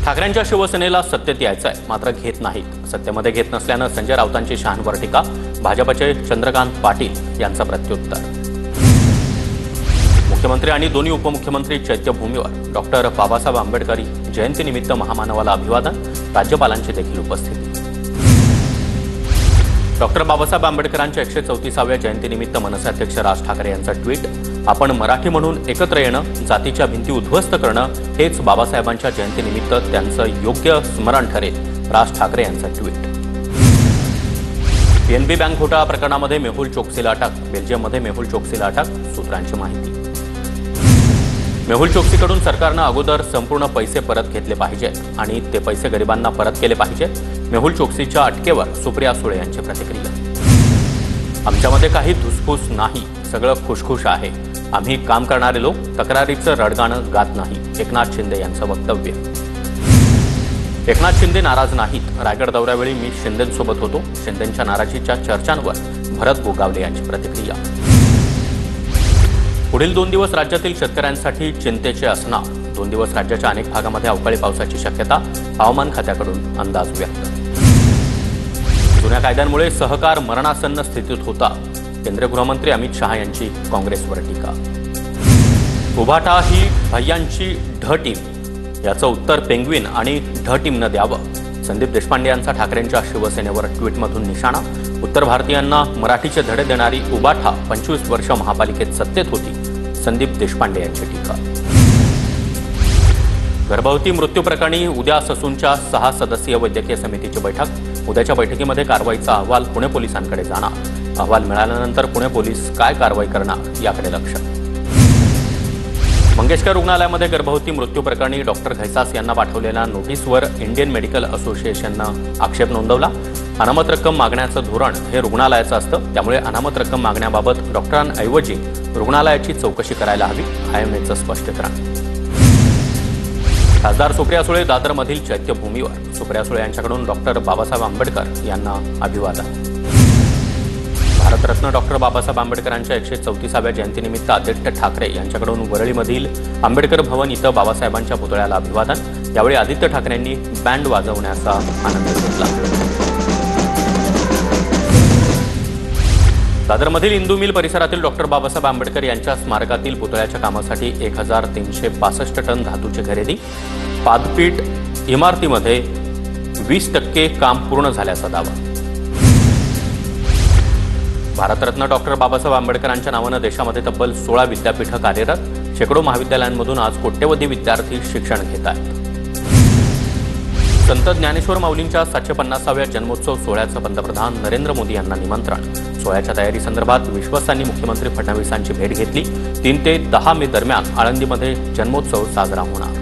ठाकरेंच्या शिवसेनेला सत्तेत यायचं आहे, मात्र घेत नाहीत। सत्तेमध्ये घेत नसल्यानं संजय राऊतांची शहांवर टीका। भाजपचे चंद्रकांत पाटील यांचा प्रत्युत्तर। मुख्यमंत्री आणि दोन्ही उपमुख्यमंत्री चैत्यभूमीवर डॉक्टर बाबासाहेब आंबेडकर जयंतीनिमित्त महामानवाला अभिवादन। राज्यपालांची देखील उपस्थिती। डॉक्टर बाबासाहेब आंबेडकरांच्या 134व्या जयंतीनिमित्त मनसे अध्यक्ष राज ठाकरे यांचा ट्विट। आपण मराठी म्हणून एकत्र येणं, जातीच्या भिंती उद्ध्वस्त करणं हेच बाबासाहेबांच्या जयंतीनिमित्त त्यांचं योग्य स्मरण ठरेल। राज ठाकरे यांचा ट्विट। पीएनबी बँक घोटाळा प्रकरणामध्ये मेहुल चोक्सीला अटक। बेल्जियममध्ये मेहुल चोक्सीला अटक। सूत्रांची माहिती। मेहुल चोक्सीकडून सरकारनं अगोदर संपूर्ण पैसे परत घेतले पाहिजेत आणि ते पैसे गरिबांना परत केले पाहिजेत। मेहुल चोक्सीच्या अटकेवर सुप्रिया सुळे यांची प्रतिक्रिया। आमच्यामध्ये काही धुसफूस नाही, सगळं खुशखुश आहे। आम्ही काम करणारे लोक तक्रारीचं रडगाणं गात नाही। एकनाथ शिंदे यांचं वक्तव्य। एकनाथ शिंदे नाराज नाहीत। रायगड दौऱ्यावेळी मी शिंदेंसोबत होतो। शिंदेंच्या नाराजीच्या चर्चांवर भरत गोगावले यांची प्रतिक्रिया। पुढील 2 दिवस राज्यातील शेतकऱ्यांसाठी चिंतेचे असणार। 2 दिवस राज्याच्या अनेक भागामध्ये अवकाळी पावसाची शक्यता। हवामान खात्याकडून अंदाज व्यक्त। जुन्या कायद्यांमुळे सहकार मरणासन्न स्थितीत होता। केंद्रीय गृहमंत्री अमित शहा यांची काँग्रेसवर टीका। उभाटा ही भैयांची ढ टीम, याचं उत्तर पेंग्विन आणि ढ टीमनं द्यावं। संदीप देशपांडे यांचा ठाकरेंच्या शिवसेनेवर ट्विटमधून निशाणा। उत्तर भारतीयांना मराठीचे धडे देणारी उभाटा 25 वर्ष महापालिकेत सत्तेत होती। संदीप देशपांडे यांची टीका। गर्भवती मृत्यू प्रकरणी उद्या ससूनच्या 6 सदस्यीय वैद्यकीय समितीची बैठक। उद्याच्या बैठकीमध्ये कारवाईचा अहवाल पुणे पोलिसांकडे जाणार। अहवाल मिळाल्यानंतर पुणे पोलीस काय कारवाई करणार याकडे लक्ष। मंगेशकर रुग्णालयामध्ये गर्भवती मृत्यू प्रकरणी डॉक्टर घैसास यांना पाठवलेल्या नोटीसवर इंडियन मेडिकल असोसिएशननं आक्षेप नोंदवला। अनामत रक्कम मागण्याचं धोरण हे रुग्णालयाचं असतं, त्यामुळे अनामत रक्कम मागण्याबाबत डॉक्टरांऐवजी रुग्णालयाची चौकशी करायला हवी। आयएमएचं स्पष्टीकरण। खासदार सुप्रिया सुळे दादरमधील चैत्यभूमीवर। सुप्रिया सुळे यांच्याकडून डॉक्टर बाबासाहेब आंबेडकर यांना अभिवादन। भारतरत्न डॉक्टर बाबासाहेब आंबेडकरांच्या 134व्या जयंतीनिमित्त आदित्य ठाकरे यांच्याकडून वरळीमधील आंबेडकर भवन इथं बाबासाहेबांच्या पुतळ्याला अभिवादन। यावेळी आदित्य ठाकरेंनी बँड वाजवण्याचा आनंद घेतला। दादरमधील इंदू मिल परिसरातील डॉक्टर बाबासाहेब आंबेडकर यांच्या स्मारकातील पुतळ्याच्या कामासाठी 1365 टन धातूची खरेदी। पादपीठ इमारतीमध्ये 20% काम पूर्ण झाल्याचा दावा। भारतरत्न डॉक्टर बाबासाहेब आंबेडकरांच्या नावानं देशामध्ये तब्बल 16 विद्यापीठं कार्यरत। शेकडो महाविद्यालयांमधून आज कोट्यवधी विद्यार्थी शिक्षण घेत आहेत। संत ज्ञानेश्वर माऊलींच्या 750व्या जन्मोत्सव सोहळ्याचं पंतप्रधान नरेंद्र मोदी यांना निमंत्रण। सोहळ्याच्या तयारीसंदर्भात विश्वासांनी मुख्यमंत्री फडणवीसांची भेट घेतली। 3 ते 10 मे दरम्यान आळंदीमध्ये जन्मोत्सव साजरा होणार।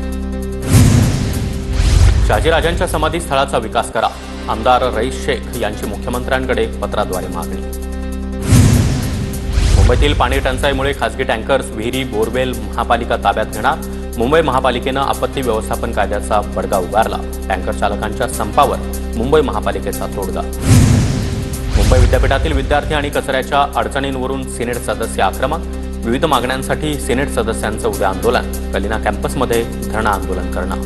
शहाजीराजांच्या समाधीस्थळाचा विकास करा, आमदार रईस शेख यांची मुख्यमंत्र्यांकडे पत्राद्वारे मागणी। मुंबईतील पाणी टंचाईमुळे खासगी टँकर्स, विहिरी, बोरवेल महापालिका ताब्यात घेणार। मुंबई महापालिकेनं आपत्ती व्यवस्थापन कायद्याचा बडगा उगारला। टँकर चालकांच्या संपावर मुंबई महापालिकेचा तोडगा। मुंबई विद्यापीठातील विद्यार्थी आणि कचऱ्याच्या अडचणींवरून सिनेट सदस्य आक्रमक। विविध मागण्यांसाठी सिनेट सदस्यांचं उद्या आंदोलन। कलिना कॅम्पसमध्ये धरणं आंदोलन करणार।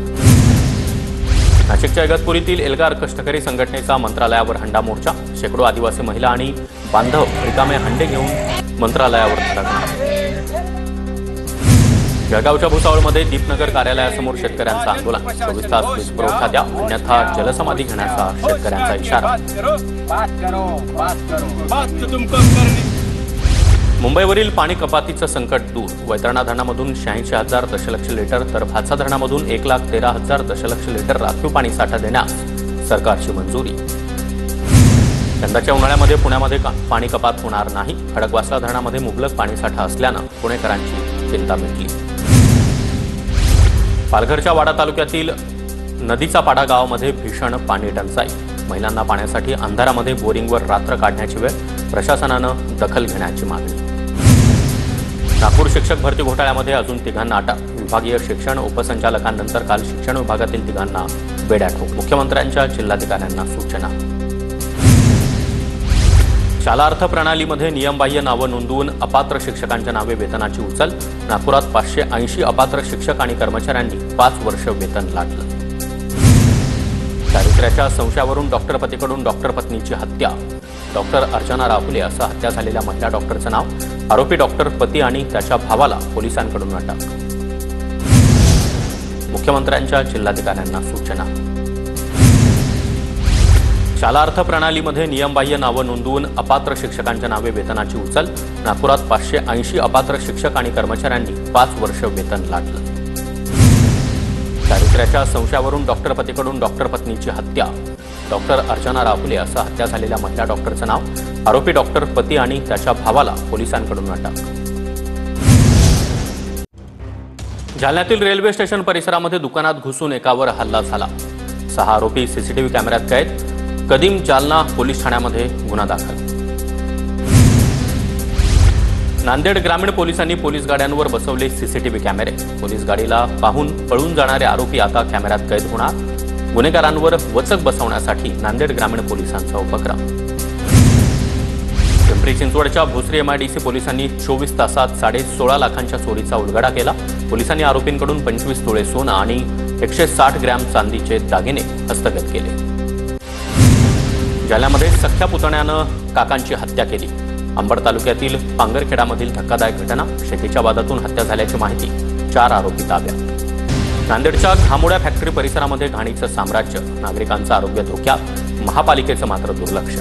नाशिकच्या इगतपुरीतील एल्गार कष्टकरी संघटनेचा मंत्रालयावर हंडा मोर्चा। शेकडो आदिवासी महिला आणि बांधव रिकामे हंडे घेऊन मंत्रालयावर धडकणार। जळगावच्या भुसावळमध्ये दीपनगर कार्यालयासमोर शेतकऱ्यांचं आंदोलन। 24 तास वीज पुरवठा द्या, अन्यथा जलसमाधी घेण्याचा शेतकऱ्यांचा इशारा। मुंबईवरील पाणी कपातीचं संकट दूर। वैतरणा धरणामधून 86,000 दशलक्ष लिटर तर भातसा धरणामधून 1,13,000 दशलक्ष लिटर राखीव पाणी साठा देण्यास सरकारची मंजुरी। यंदाच्या उन्हाळ्यामध्ये पुण्यामध्ये पाणी कपात होणार नाही। खडकवासला धरणामध्ये मुबलक पाणीसाठा असल्यानं पुणेकरांची चिंता मिटली। पालघरच्या वाडा तालुक्यातील नदीचा पाडा गावामध्ये भीषण पाणी टंचाई। महिलांना पाण्यासाठी अंधारामध्ये बोरिंगवर रात्र काढण्याची वेळ। प्रशासनानं दखल घेण्याची मागणी। नागपूर शिक्षक भरती घोटाळ्यामध्ये अजून 3घांना अटक। विभागीय शिक्षण उपसंचालकांनंतर काल शिक्षण विभागातील 3घांना बेड्या ठोक। मुख्यमंत्र्यांच्या जिल्हाधिकाऱ्यांना सूचना। शाला अर्थ प्रणालीमध्ये नियमबाह्य नावं नोंदवून अपात्र शिक्षकांच्या नावे वेतनाची उचल। नागपुरात 580 अपात्र शिक्षक आणि कर्मचाऱ्यांनी 5 वर्ष वेतन लाटलं। चारित्र्याच्या संशयावरून डॉक्टर पतीकडून डॉक्टर पत्नीची हत्या. डॉक्टर अर्चना राहुले असं हत्या झालेल्या महिला डॉक्टरचं नाव. आरोपी डॉक्टर पती आणि त्याच्या भावाला पोलिसांकडून अटक. मुख्यमंत्र्यांच्या जिल्हाधिकाऱ्यांना सूचना. शाला अर्थ प्रणालीमध्ये नियमबाह्य नावं नोंदवून अपात्र शिक्षकांच्या नावे वेतनाची उचल. नागपुरात 580 अपात्र शिक्षक आणि कर्मचाऱ्यांनी 5 वर्ष वेतन लाटलं. चारित्र्याच्या संशयावरून डॉक्टर पतीकडून डॉक्टर पत्नीची हत्या. डॉक्टर अर्चना राहुले असं हत्या झालेल्या महिला डॉक्टरचं नाव. आरोपी डॉक्टर पती आणि त्याच्या भावाला पोलिसांकडून अटक. जालन्यातील रेल्वे स्टेशन परिसरामध्ये दुकानात घुसून एकावर हल्ला झाला. 6 आरोपी सीसीटीव्ही कॅमेऱ्यात कैद. कदीम जालना पोलीस ठाण्यामध्ये गुन्हा दाखल. नांदेड ग्रामीण पोलिसांनी पोलीस गाड्यांवर बसवले सीसीटीव्ही कॅमेरे. पोलीस गाडीला पाहून पळून जाणारे आरोपी आता कॅमेऱ्यात कैद होणार. गुन्हेगारांवर वचक बसवण्यासाठी नांदेड ग्रामीण पोलिसांचा उपक्रम. पिंपरी चिंचवडच्या भोसरी MIDC पोलिसांनी 24 तासात 16.5 लाखांच्या चोरीचा उलगडा केला. पोलिसांनी आरोपींकडून 25 तोळे सोनं आणि 160 ग्रॅम चांदीचे दागिने हस्तगत केले. जालन्यामध्ये सख्या पुतण्यानं काकांची हत्या केली. अंबड तालुक्यातील पांगरखेडामधील धक्कादायक घटना. शेतीच्या वादातून हत्या झाल्याची माहिती. 4 आरोपी ताब्यात. नांदेडच्या घामोड्या फॅक्टरी परिसरामध्ये घाणीचं साम्राज्य. नागरिकांचं आरोग्य धोक्यात. महापालिकेचं मात्र दुर्लक्ष.